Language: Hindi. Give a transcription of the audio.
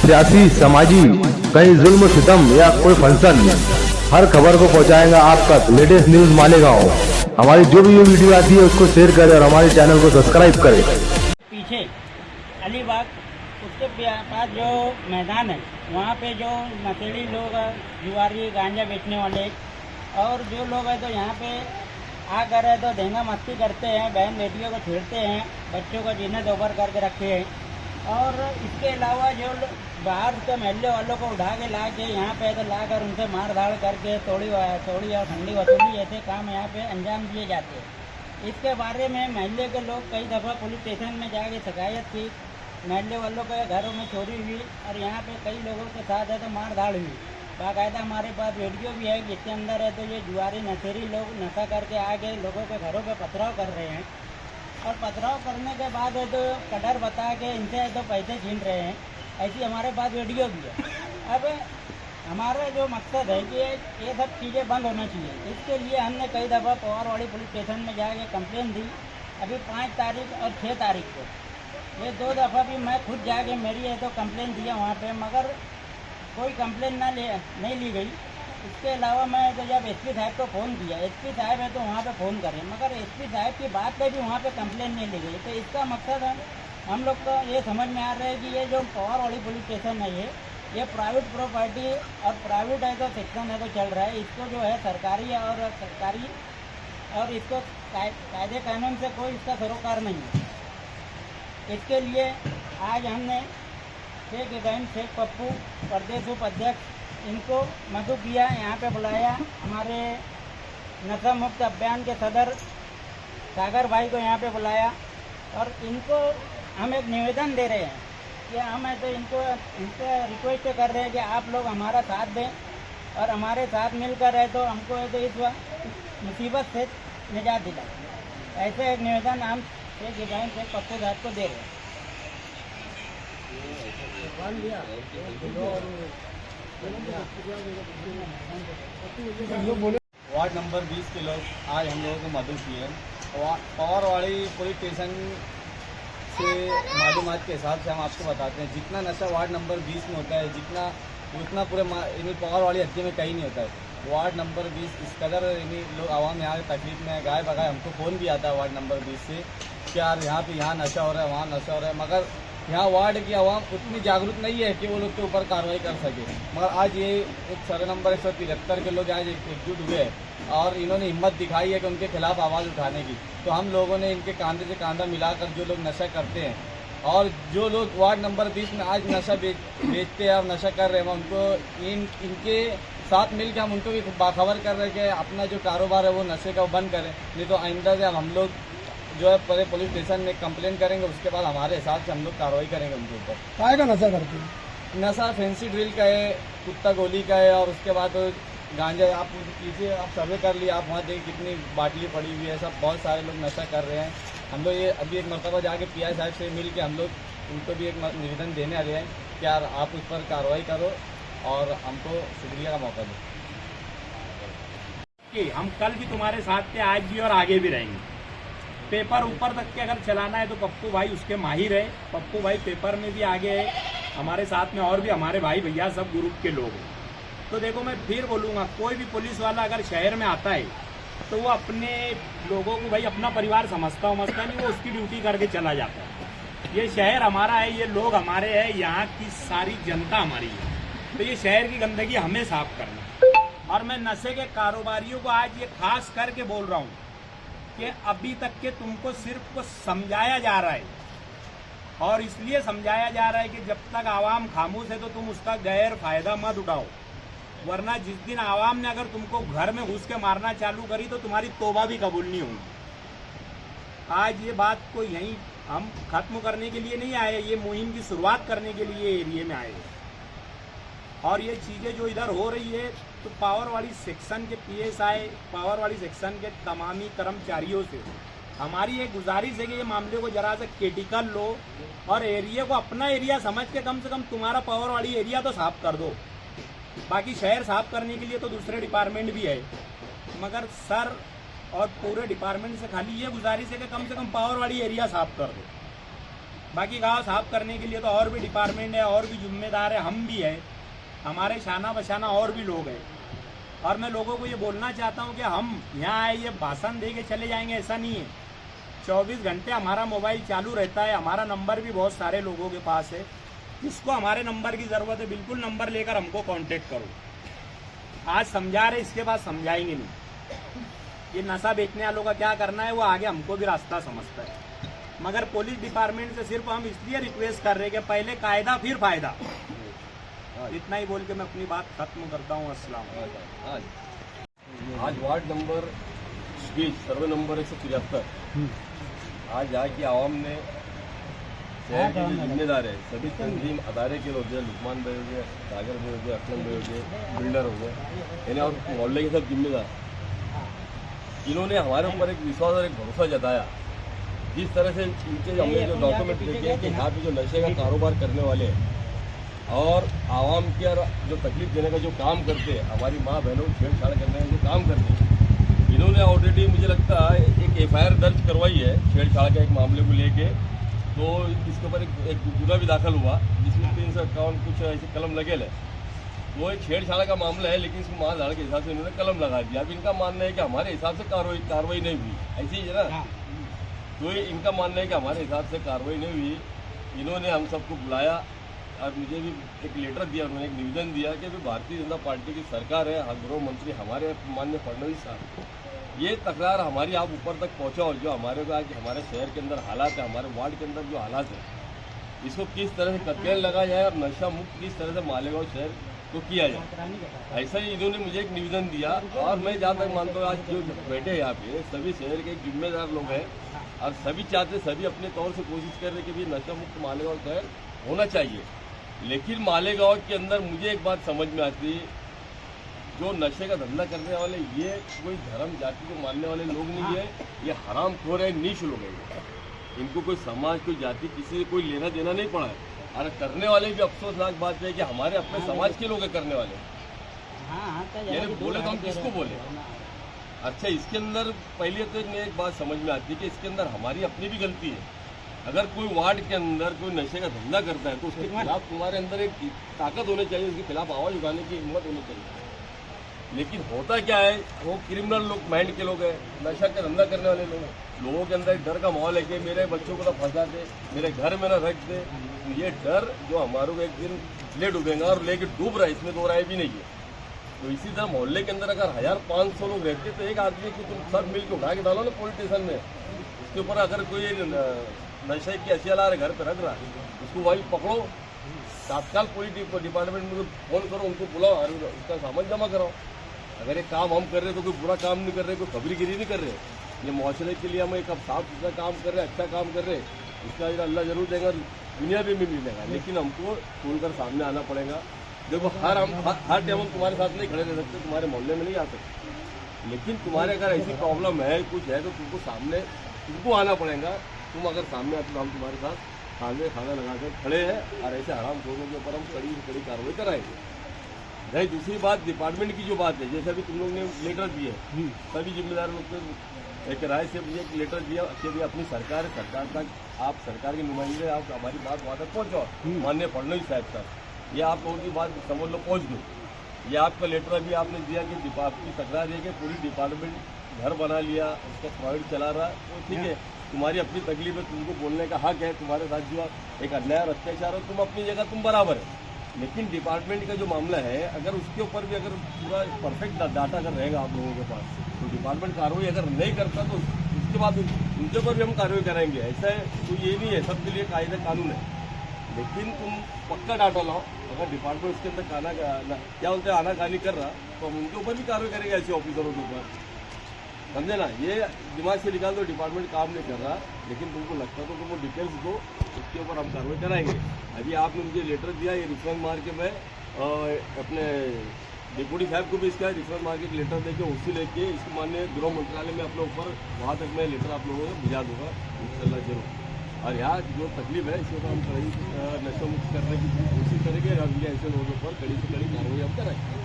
सियासी, समाजी, कहीं जुल्म सितम या कोई फंक्शन, हर खबर को पहुंचाएगा आप तक। Latest news Malegaon. हमारी जो भी वीडियो आती है उसको शेयर करें और हमारे चैनल को सब्सक्राइब करें। पीछे अलीबाग उसके पास जो मैदान है वहाँ पे जो नशेड़ी लोग जुआरी गांजा बेचने वाले और जो लोग हैं तो यहाँ पे आकर है तो दंगा मस्ती करते हैं, बहन बेटियों को छेड़ते हैं, बच्चों को जीने दोबर करके रखे हैं। और इसके अलावा जो बाहर के महल्ले वालों को उठा के ला के यहाँ पे तो लाकर उनसे मार धाड़ करके तोड़ी और ठंडी वसूली ऐसे काम यहाँ पे अंजाम दिए जाते हैं। इसके बारे में महल्ले के लोग कई दफ़ा पुलिस स्टेशन में जाके शिकायत की, महल्ले वालों के घरों में चोरी हुई और यहाँ पे कई लोगों के साथ है तो मार धाड़ हुई। बाकायदा हमारे पास वीडियो भी है जिसके अंदर है तो ये जुआरी नशेड़ी लोग नशा करके आके लोगों के घरों पे पथराव कर रहे हैं और पथराव करने के बाद है तो कदर बता के इनसे है तो पैसे छीन रहे हैं। ऐसी हमारे पास वीडियो भी है। अब हमारा जो मकसद है कि ये सब चीज़ें बंद होना चाहिए, इसके लिए हमने कई दफ़ा पवारवाड़ी पुलिस स्टेशन में जाके कंप्लेन दी। अभी 5 तारीख और 6 तारीख को ये 2 दफ़ा भी मैं खुद जाके मेरी है तो कंप्लेन दिया वहाँ पे, मगर कोई कंप्लेन नहीं ली गई। इसके अलावा मैं तो जब एसपी साहब को फ़ोन किया, एसपी साहब है तो वहाँ पे फ़ोन करें, मगर एसपी साहब की बात पे भी वहाँ पे कंप्लेन नहीं ली गई। तो इसका मकसद है हम लोग को ये समझ में आ रहा है कि ये जो पवारवाड़ी पुलिस स्टेशन है ये प्राइवेट प्रॉपर्टी और प्राइवेट है तो सेक्शन है तो चल रहा है। इसको जो है सरकारी और इसको कायदे कानून से कोई इसका सरोकार नहीं है। इसके लिए आज हमने शेख इब्राहिम शेख पप्पू प्रदेश उपाध्यक्ष इनको मधु किया यहाँ पे बुलाया, हमारे नशा मुक्त अभियान के सदर सागर भाई को यहाँ पे बुलाया और इनको हम एक निवेदन दे रहे हैं कि हम है तो इनसे रिक्वेस्ट कर रहे हैं कि आप लोग हमारा साथ दें और हमारे साथ मिलकर है तो हमको है तो इस मुसीबत से निजात दिलाए। ऐसे एक निवेदन हम शेख इब्राहिम शेख पप्पू साहब को दे रहे हैं। वार्ड नंबर 20 के लोग आज हम लोगों को मदद किए। पवारवाड़ी पुलिस स्टेशन से मालूमात के हिसाब से हम आपको बताते हैं, जितना नशा वार्ड नंबर 20 में होता है उतना पूरे पवारवाड़ी हत्या में कहीं नहीं होता है। वार्ड नंबर 20 इस कदर लोग आवाम यहाँ तकलीफ में गाय बगाए। हमको फ़ोन भी आता है वार्ड नंबर 20 से कि यार यहाँ नशा हो रहा है, वहाँ नशा हो रहा है, मगर यहाँ वार्ड की आवाम उतनी जागरूक नहीं है कि वो लोग के ऊपर कार्रवाई कर सके। मगर आज ये एक सर्वे नंबर 173 के लोग आज एकजुट हुए और इन्होंने हिम्मत दिखाई है कि उनके खिलाफ आवाज़ उठाने की। तो हम लोगों ने इनके कांधे से कांधा मिलाकर जो लोग नशा करते हैं और जो लोग वार्ड नंबर 20 में आज नशा बेचते हैं और नशा कर रहे हैं, उनको इनके साथ मिल के हम उनको भी बाखबर कर रहे हैं कि अपना जो कारोबार है वो नशे का वो बंद करें। नहीं तो आइंदा से हम लोग जो है पूरे पुलिस स्टेशन में कंप्लेन करेंगे, उसके बाद हमारे हिसाब से हम लोग कार्रवाई करेंगे उनके ऊपर। काय का नशा करते हैं? नशा फैंसी ड्रिल का है, कुत्ता गोली का है और उसके बाद गांजा। आप पीछे आप सर्वे कर लिए, आप वहाँ देखिए कितनी बाटली पड़ी हुई है, सब बहुत सारे लोग नशा कर रहे हैं। हम लोग ये अभी एक मरतबा जाके पीआई साहब से मिल के हम लोग उनको भी एक निवेदन देने आ रहे हैं कि यार आप उस पर कार्रवाई करो और हमको शुक्रिया का मौका दो कि हम कल भी तुम्हारे साथ थे, आज भी और आगे भी रहेंगे। पेपर ऊपर तक के अगर चलाना है तो पप्पू भाई उसके माहिर है। पप्पू भाई पेपर में भी आगे है, हमारे साथ में और भी हमारे भाई भैया सब ग्रुप के लोग हैं। तो देखो मैं फिर बोलूँगा, कोई भी पुलिस वाला अगर शहर में आता है तो वो अपने लोगों को भाई अपना परिवार समझता नहीं, वो उसकी ड्यूटी करके चला जाता है। ये शहर हमारा है, ये लोग हमारे हैं, यहाँ की सारी जनता हमारी है। तो ये शहर की गंदगी हमें साफ करना। और मैं नशे के कारोबारियों को आज ये खास करके बोल रहा हूँ कि अभी तक के तुमको सिर्फ समझाया जा रहा है और इसलिए समझाया जा रहा है कि जब तक आवाम खामोश है तो तुम उसका गैर फायदा मत उठाओ, वरना जिस दिन आवाम ने अगर तुमको घर में घुस के मारना चालू करी तो तुम्हारी तौबा भी कबूल नहीं होगी। आज ये बात को यहीं हम खत्म करने के लिए नहीं आए, ये मुहिम की शुरुआत करने के लिए एरिया में आए। और ये चीज़ें जो इधर हो रही है तो पवारवाड़ी सेक्शन के पीएसआई, पवारवाड़ी सेक्शन के तमामी कर्मचारियों से हमारी एक गुजारिश है कि ये मामले को जरा से क्रिटिकल लो और एरिया को अपना एरिया समझ के कम से कम तुम्हारा पवारवाड़ी एरिया तो साफ कर दो। बाकी शहर साफ करने के लिए तो दूसरे डिपार्टमेंट भी है, मगर सर और पूरे डिपार्टमेंट से खाली ये गुजारिश है कि कम से कम पवारवाड़ी एरिया साफ कर दो। बाकी गांव साफ करने के लिए तो और भी डिपार्टमेंट है, और भी जिम्मेदार है, हम भी है, हमारे शाना बशाना और भी लोग हैं। और मैं लोगों को ये बोलना चाहता हूँ कि हम यहाँ आए ये भाषण दे के चले जाएंगे ऐसा नहीं है। 24 घंटे हमारा मोबाइल चालू रहता है, हमारा नंबर भी बहुत सारे लोगों के पास है। जिसको हमारे नंबर की ज़रूरत है बिल्कुल नंबर लेकर हमको कांटेक्ट करो। आज समझा रहे, इसके बाद समझाएंगे नहीं। ये नशा बेचने वालों का क्या करना है वो आगे हमको भी रास्ता समझता है। मगर पुलिस डिपार्टमेंट से सिर्फ हम इसलिए रिक्वेस्ट कर रहे हैं कि पहले कायदा फिर फायदा। इतना ही बोल के मैं अपनी बात खत्म करता हूँ। अस्सलाम। आज वार्ड नंबर 20 सर्वे नंबर 173 आज यहाँ की आवाम ने शहर के जो जिम्मेदार है सभी तंजीम अदारे के लोग, लुकमान भाई हो गए, सागर भाई हो गए, असलम भाई हो गए, बिल्डर हो गए, यानी और मोहल्ले के सब जिम्मेदार, इन्होंने हमारे ऊपर एक विश्वास और एक भरोसा जताया। जिस तरह से इनके हमने जो डॉक्यूमेंट देखे कि यहाँ पे जो नशे का कारोबार करने वाले हैं और आवाम की जो तकलीफ देने का जो काम करते हैं, हमारी माँ बहनों को छेड़छाड़ करने का जो काम करते हैं, इन्होंने ऑलरेडी मुझे लगता है एक FIR दर्ज करवाई है छेड़छाड़ के एक मामले को लेके। तो इसके ऊपर एक गुना भी दाखिल हुआ जिसमें 351 कुछ ऐसे कलम लगे है। वो एक छेड़छाड़ का मामला है, लेकिन इसको मारधाड़ के हिसाब से इन्होंने कलम लगा दिया। अब इनका मानना है कि हमारे हिसाब से कार्रवाई नहीं हुई, ऐसी ही है ना। तो इनका मानना है कि हमारे हिसाब से कार्रवाई नहीं हुई। इन्होंने हम सबको बुलाया और मुझे भी एक लेटर दिया, उन्होंने एक निवेदन दिया कि भारतीय जनता पार्टी की सरकार है, गृह मंत्री हमारे माननीय फडणवीस साहब, ये तकरार हमारी आप ऊपर तक पहुंचाओ। जो हमारे आज हमारे शहर के अंदर हालात है, हमारे वार्ड के अंदर जो हालात है, इसको किस तरह से कतलेन लगाया जाए और नशा मुक्त किस तरह से मालेगांव शहर को किया जाए, ऐसा ही इन्होंने मुझे एक निवेदन दिया। और मैं जहाँ तक मानता हूँ आज जो बैठे हैं यहाँ पे सभी शहर के एक जिम्मेदार लोग हैं और सभी चाहते, सभी अपने तौर से कोशिश कर रहे कि भाई नशा मुक्त मालेगांव शहर होना चाहिए। लेकिन मालेगांव के अंदर मुझे एक बात समझ में आती, जो नशे का धंधा करने वाले ये कोई धर्म जाति को मानने वाले लोग नहीं है, ये हरामखोर है, नीच लोग हैं। इनको कोई समाज कोई जाति किसी से कोई लेना देना नहीं पड़ा है। और करने वाले भी अफसोसनाक बात है कि हमारे अपने समाज के लोग हैं करने वाले। यानी बोले तो हम किसको बोले। अच्छा, इसके अंदर पहले तो एक बात समझ में आती है कि इसके अंदर हमारी अपनी भी गलती है। अगर कोई वार्ड के अंदर कोई नशे का धंधा करता है तो उसके खिलाफ तुम्हारे अंदर एक ताकत होनी चाहिए, उसके खिलाफ आवाज़ उठाने की हिम्मत होनी चाहिए। लेकिन होता क्या है, वो क्रिमिनल लोग माइंड के लोग हैं, नशा का धंधा करने वाले लोग हैं। लोगों के अंदर एक डर का माहौल है कि मेरे बच्चों को ना फंसा दे, मेरे घर में ना रख दे। तो ये डर जो हमारे को एक दिन ले डूबेगा और लेके डूब रहा है, इसमें दो राय भी नहीं है। तो इसी तरह मोहल्ले के अंदर अगर 1500 लोग रहते तो एक आदमी को तुम सब मिल के उठा के डालो ना पुलिस स्टेशन में। उसके ऊपर अगर कोई नशे की अशिया ला रहे घर पर रख रहा है, उसको वही पकड़ो, तत्काल पुलिस डिपार्टमेंट में फोन करो, उनको बुलाओ और उसका सामान जमा कराओ। अगर ये काम हम कर रहे हैं तो कोई बुरा काम नहीं कर रहे, कोई खबरीगिरी नहीं कर रहे। ये मुआशरे के लिए हम एक साफ सुथरा काम कर रहे हैं, अच्छा काम कर रहे हैं, उसका अल्लाह जरूर देगा, दुनिया भी मिलेगा। लेकिन हमको खोलकर सामने आना पड़ेगा। देखो हर टाइम हम तुम्हारे साथ नहीं खड़े रह सकते, तुम्हारे मोहल्ले में नहीं आ सकते। लेकिन तुम्हारे अगर ऐसी प्रॉब्लम है कुछ है तो तुमको सामने तुमको आना पड़ेगा। तुम अगर सामने आते तो हम तुम्हारे साथ खाने खाना लगाकर खड़े हैं और ऐसे हराम खोरों के ऊपर हम कड़ी से कड़ी कार्रवाई कराएंगे। रही दूसरी बात डिपार्टमेंट की जो बात है, जैसे अभी तुम लोग ने लेटर दिए, सभी जिम्मेदार लोग को एक राय से मुझे एक लेटर दिया कि भी अपनी सरकार तक आप सरकार के नुमाइंदे आप हमारी बात वहाँ तक पहुँचाओ माननीय फडणवीस साहब तक। ये आप लोगों की बात समझ लो पहुँच गई। ये आपका लेटर अभी आपने दिया कि आपकी तकरार है कि पूरी डिपार्टमेंट घर बना लिया, उसका प्रोजेक्ट चला रहा, तो ठीक है, तुम्हारी अपनी तकलीफ है, तुमको बोलने का हक है। तुम्हारे साथ जो एक अन्याय और अत्याचार हो, तुम अपनी जगह तुम बराबर है। लेकिन डिपार्टमेंट का जो मामला है, अगर उसके ऊपर भी अगर पूरा परफेक्ट डाटा अगर रहेगा आप लोगों के पास, तो डिपार्टमेंट कार्रवाई अगर नहीं करता तो उसके बाद उनके ऊपर भी हम कार्रवाई कराएंगे। ऐसा है तो ये नहीं है, सबके लिए कायदा कानून है। लेकिन तुम पक्का डाटा लाओ। अगर डिपार्टमेंट उसके अंदर क्या बोलते हैं आनाकानी कर रहा, तो हम उनके ऊपर भी कार्रवाई करेंगे, ऐसे ऑफिसरों के ऊपर, समझे ना। ये दिमाग से निकाल दो डिपार्टमेंट काम नहीं कर रहा, लेकिन तुमको लगता तो तुमको डिटेल्स दो, उसके ऊपर हम कार्रवाई कराएंगे। अभी आपने मुझे लेटर दिया, ये रिफरेंस मार के मैं अपने डिप्टी साहब को भी इसका रिफरेंस मार के लेटर देके उसी लेके इसको माननीय गृह मंत्रालय में अपने ऊपर वहाँ तक मैं लेटर आप लोगों को भिजा दूँगा इंशाल्लाह जरूर। और यहाँ जो तकलीफ है इसको हम कड़ी नशा मुक्त करने की कोशिश करेंगे और ये ऐसे लोगों पर कड़ी से कड़ी कार्रवाई हम कराएंगे।